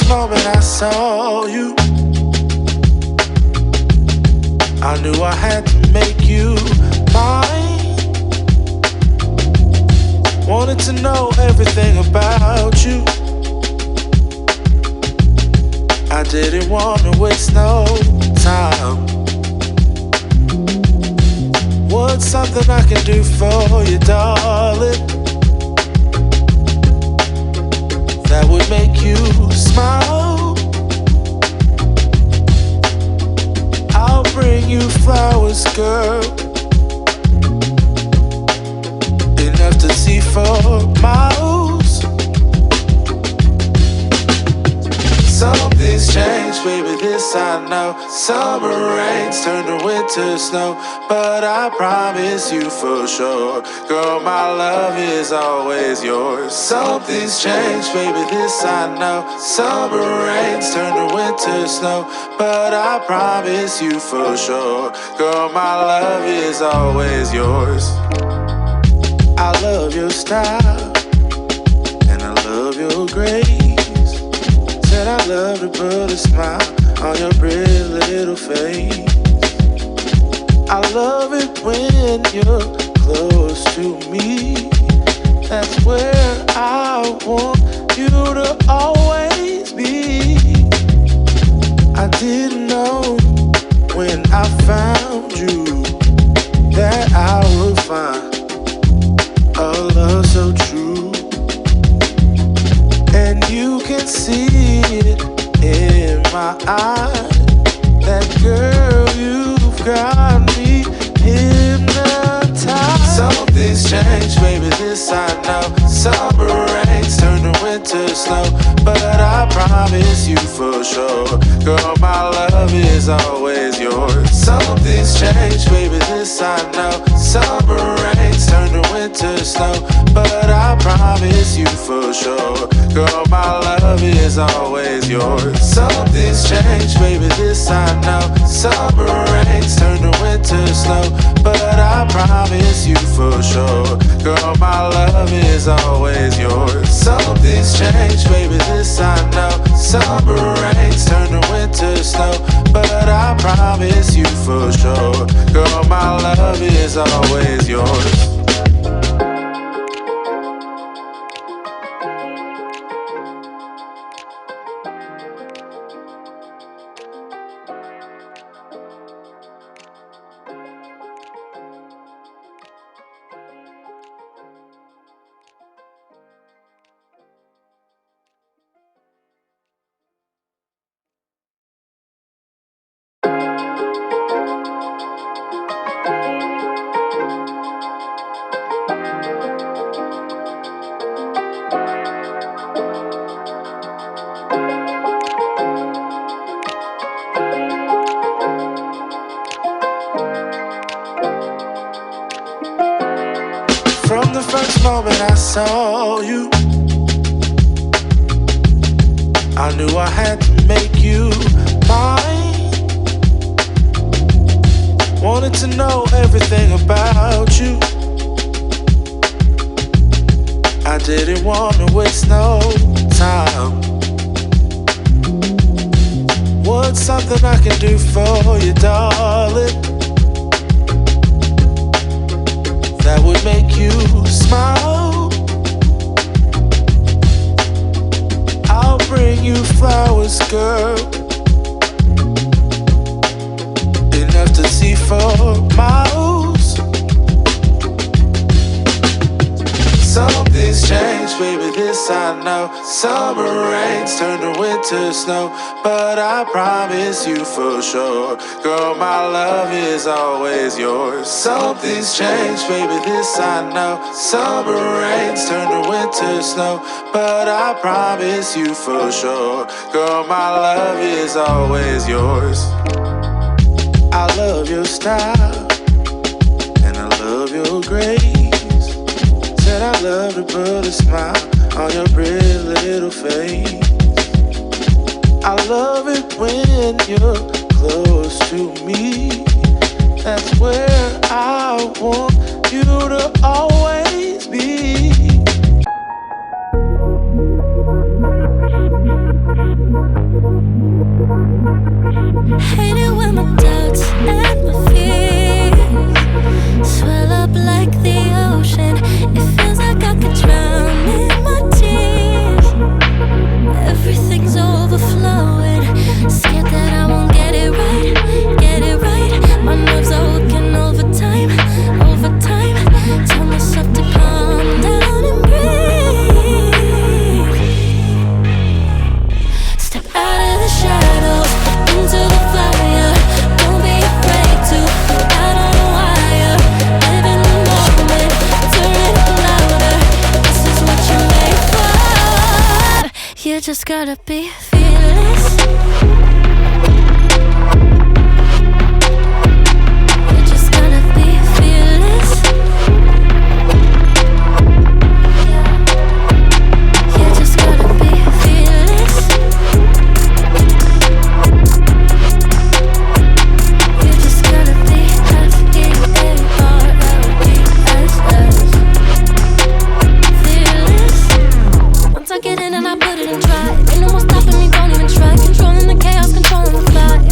first moment I saw you, I knew I had to make you mine. Wanted to know everything about you. I didn't want to waste no time. What's something I can do for you, darling, that would make you smile? I'll bring you flowers, girl, enough to see for miles. Something's changed, baby, this I know. Summer rains turn to winter snow, but I promise you for sure, girl, my love is always yours. Something's changed, baby, this I know. Summer rains turn to winter snow, but I promise you for sure, girl, my love is always yours. I love your style, and I love your grace. Said I love to put a smile on your pretty little face. I love it when you're close to me. That's where I want you to always be. I didn't know when I found you that I would find a love so true. And you can see it in my eyes, that girl, you've got me hypnotized. Something's changed, baby, this I know. Summer rains turn to winter snow, but I promise you for sure, girl, my love is always yours. Something's changed, baby, this I know. Summer rains turn to winter snow, but I promise you for sure, girl, my love is always yours. Something's changed, baby, this I know. Summer rains turn to winter snow, but I promise you for sure, girl, my love is always yours. Something's changed, baby, this I know. Summer rains turn to winter snow, but I promise you for sure, girl, my love is always yours. From the first moment I saw you, I knew I had to make you mine. Wanted to know everything about you. I didn't want to waste no time. What's something I can do for you, darling, that would make you smile? I'll bring you flowers, girl, enough to see for miles. Something's changed, baby, this I know. Summer rains turn to winter snow, but I promise you for sure, girl, my love is always yours. Something's changed, baby, this I know. Summer rains turn to winter snow, but I promise you for sure, girl, my love is always yours. I love your style, and I love your grace. Said I love to put a smile on your pretty little face. I love it when you're close to me. That's where I want you to always be. Hate it when my doubts and my fears swell up like the ocean. It feels like I could drown in my tears. Everything's overflowing. Scared that I won't get it right, get it right. My nerves are working overtime, overtime. Tell myself to calm down and breathe. Step out of the shadows, into the fire. Don't be afraid to go out on a wire. Live in the moment, turn it up louder. This is what you're made for. You just gotta be fearless. You just gotta be fearless. You just gotta be fearless. You just gotta be fearless. Once I get in and I put it in try, ain't no more stopping me, don't even try. Controlling the chaos, controlling the vibe.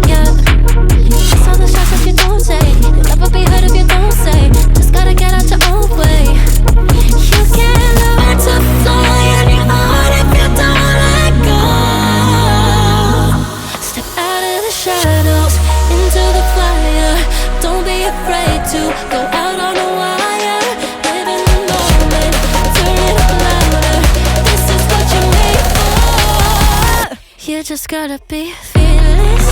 Yeah, that's all the shots that you don't take. You'll never be heard if you don't say. Just gotta get out your own way. You can't learn to fly on your own if you don't let go. Step out of the shadows, into the fire. Don't be afraid to go out on a wire. Live in the moment, turn it up louder. This is what you're made for. You just gotta be fearless.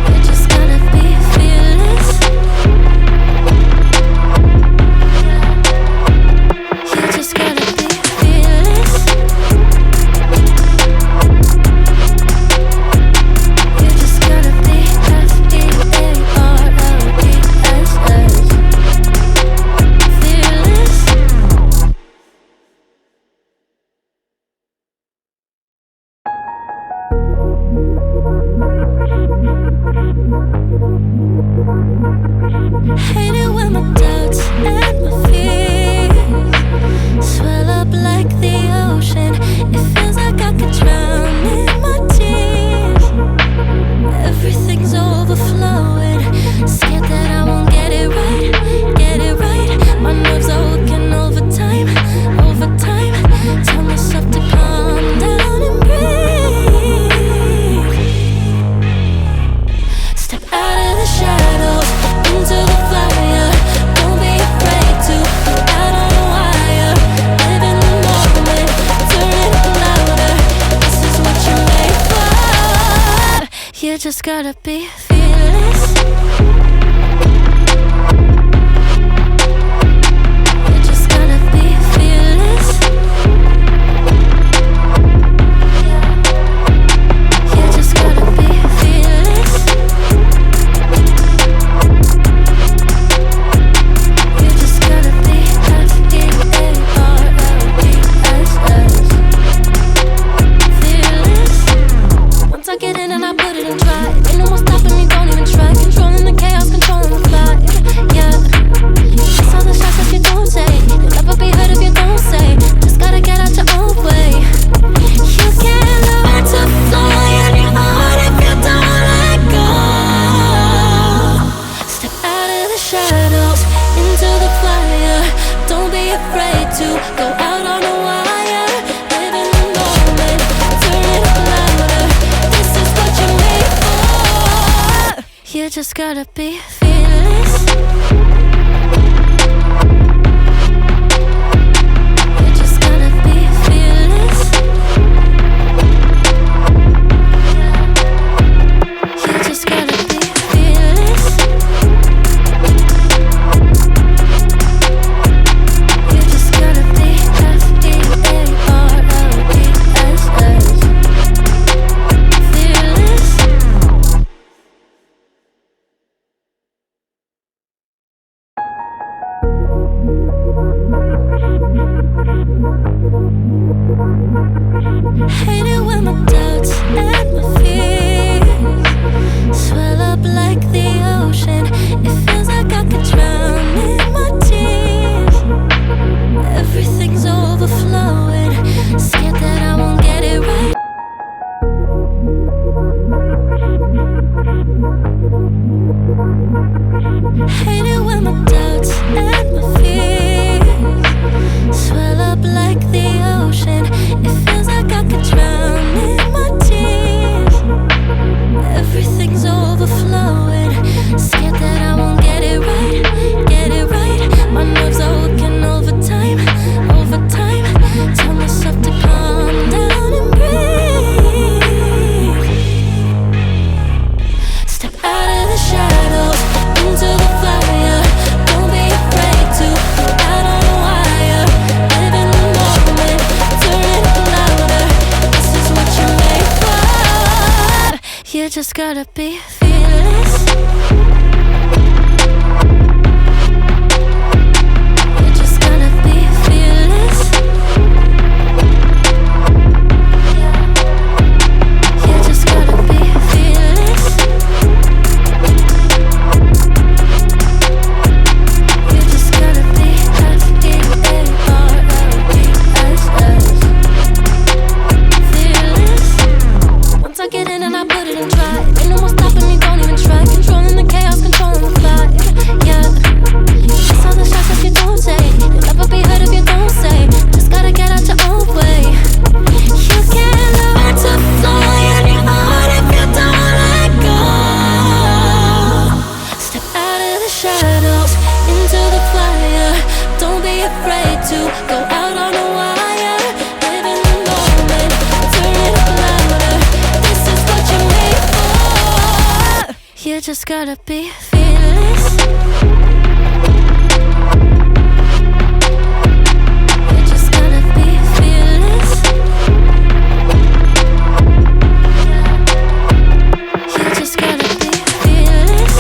You just gotta be fearless. You just gotta be fearless. You just gotta be fearless. Hate it when my doubts and my fears swell up like the ocean. It feels like I could drown in my tears. Everything's overflowing. Scared that I won't get it right, get it right. My nerves are working overtime, overtime. Tell myself to calm down and breathe. Step out of the shadows, into the fire. Don't be afraid to go out on a wire. Live in the moment, turn it up louder. This is what you're made for. You just gotta be fearless. You just gotta be fearless. You just gotta be fearless. You just gotta be fearless. Once I get in and I put it in try, ain't no more stopping me, don't even try. Controlling the chaos, controlling the vibe. Yeah, that's all the shots that you don't take. You'll never be heard if you don't say. Just gotta get out your own way. You can't learn to fly on your own if you don't let go. Step out of the shadows, into the fire. Don't be afraid to go out on a wire. Live in the moment, turn it up louder. This is what you're made for. You just gotta be fearless. You just gotta be fearless. You just gotta be fearless. You just gotta be fearless. Hate it when my doubts and my fears swell up like the ocean. It feels like I could drown in my tears. Everything's overflowing. just gotta be fearless. You just gotta be fearless. You just gotta be fearless. You just gotta be fearless. Once I get in and I put it and try, ain't no more stopping me, don't even try. Controlling the chaos, controlling the vibe. Yeah, it's all the shots that you don't take. You'll never be heard if you don't say. Just gotta get out your own way. You can't learn to fly in your heart if you don't let go. Step out of the shadows, into the fire. Don't be afraid to go out on a wire. Live in the moment, turn it up louder. This is what you're made for. You just gotta be fearless. You just gotta be fearless. You just gotta be fearless.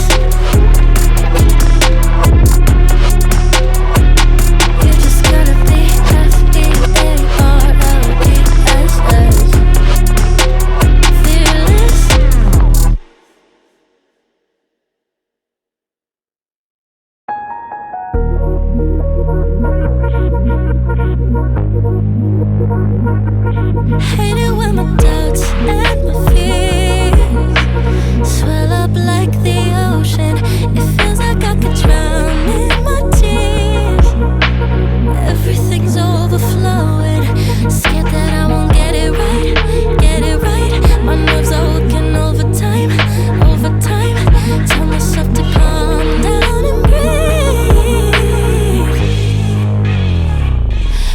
You just gotta be fearless. Hate it when my doubts and my fears swell up like the ocean. It feels like I could drown in my tears. Everything's overflowing. Scared that I won't get it right, get it right. My nerves are working overtime, overtime. Tell myself to calm down and breathe.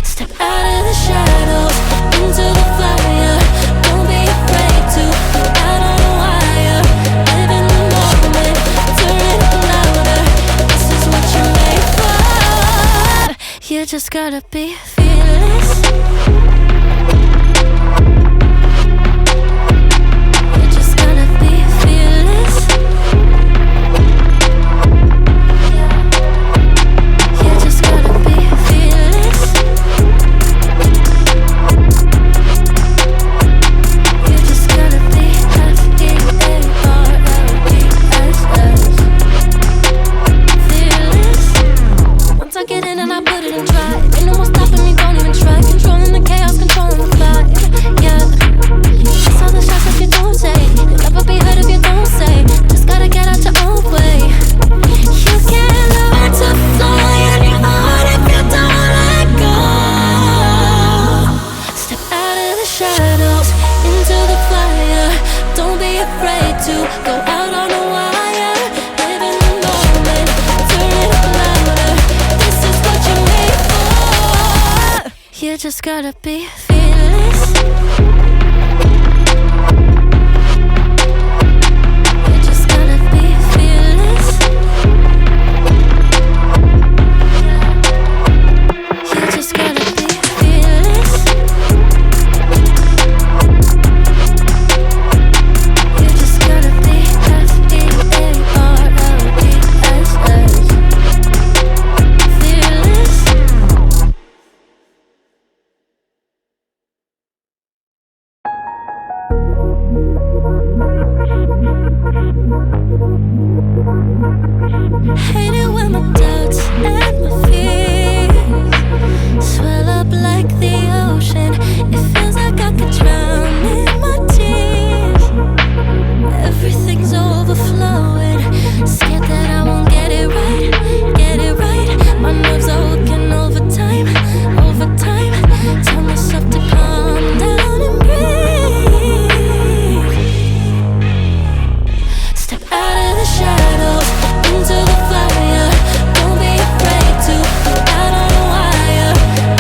Step out of the shadows, into the fire. Don't be afraid to go out on a wire. Live in the moment, turn it up louder. This is what you're made for. You just gotta be fearless. You just gotta be fearless. You just gotta be fearless. You just gotta be fearless. Once I get in and I put it and try, ain't no more stopping me, don't even try. Controlling the chaos, controlling the vibe. Yeah, it's all the shots that you don't take. You'll never be heard if you don't say. Just gotta get out your own way. You can't learn to fly in your heart if you don't let go. Step out of the shadows, into the fire. Don't be afraid to go out on a wire. Live in the moment, turn it up louder. This is what you're made for. You just gotta be fearless. You just gotta be fearless. You just gotta be fearless. You just gotta be fearless. Hate it when my doubts and my fears swell up like the ocean. It feels like I could drown in my tears. Everything's overflowing. Scared that I won't get it right, get it right. My nerves are working overtime, overtime. Tell myself to calm down and breathe. Step out of the shadows, into the fire. Don't be afraid to go out on a wire.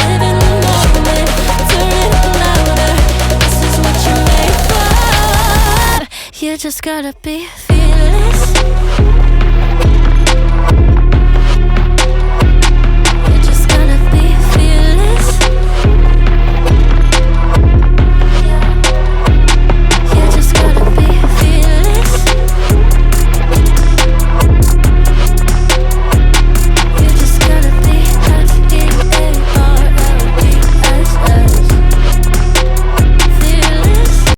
Live in the moment, turn it up louder. This is what you're made for. You just gotta be